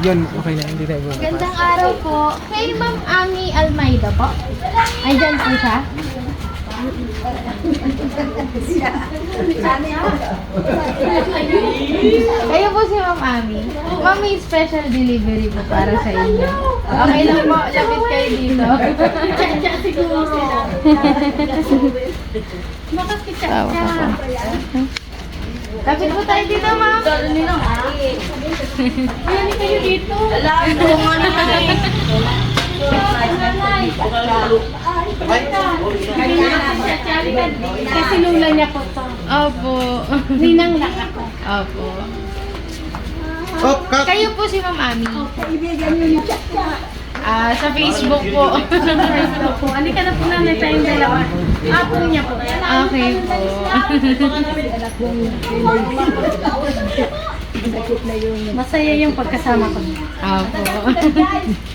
Yun, okay na. Hindi tayo bukas. Magandang araw po. Kay Ma'am Ami Almeida po. Andyan po siya. Kayo po si Ma'am Ami. Ma'am, may special delivery po para sa inyo. Okay lang po, lapit kayo dito. Lapit po tayo dito, Ma'am. Ayan kayo dito. Alam ko nga kasi lula niya po to. Opo. Ninang lang ako. Opo. Oh, cut! Kayo po si Ma'am Ami. Kaibigan niyo yung chat-chat. Sa Facebook po. Facebook po. Ano ka na po namin tayong dalawa? Apo niya po. Okay po. Masaya yung pagkasama ko. Opo.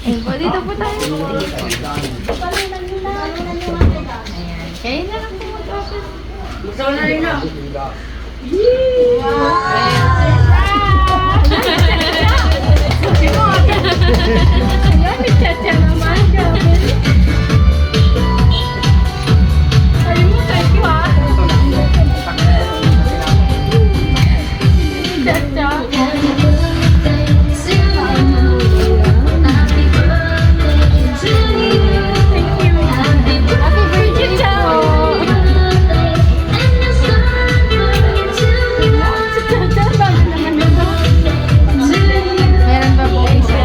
Ayun po, dito po tayo. Ayan. Kayo na lang po mag-office. Gusto na rin na. Ayan, may chat-chat naman. Sabi mo, thank you ha. Chat-chat. Happy birthday po. Meron pa po isa.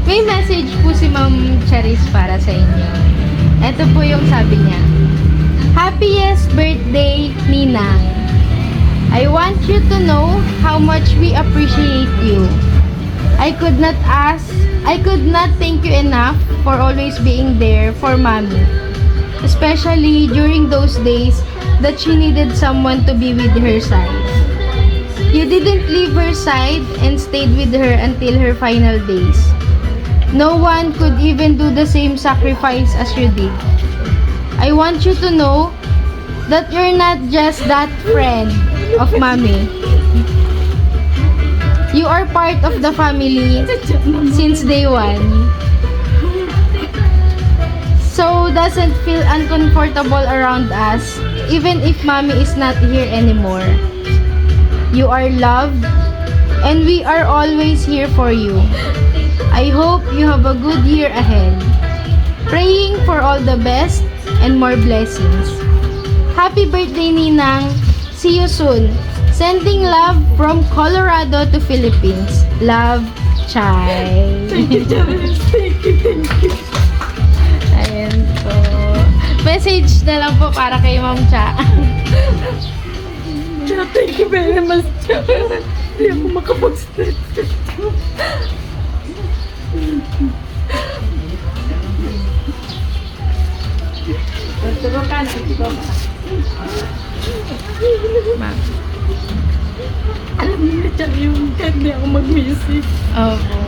May message po si Ma'am Charis para sa inyo. Ito po yung sabi niya. Happiest birthday, Ninang. I want you to know how much we appreciate you. I could not thank you enough for always being there for Mommy. Especially during those days that she needed someone to be with her side. You didn't leave her side and stayed with her until her final days. No one could even do the same sacrifice as you did. I want you to know that you're not just that friend of Mommy. You are part of the family since day one. So doesn't feel uncomfortable around us even if Mommy is not here anymore. You are loved and we are always here for you. I hope you have a good year ahead. Praying for all the best and more blessings. Happy birthday, Ninang. See you soon. Sending love from Colorado to Philippines. Love, Chai. Thank you, Janice. Thank you. Ayan po. Message na lang po para kay Ma'am Cha. Thank you very much. Hindi ako makapag-stretch. Turo ka na. Ma'am. Alam niyo na siya yung hindi ako mag-music. Opo.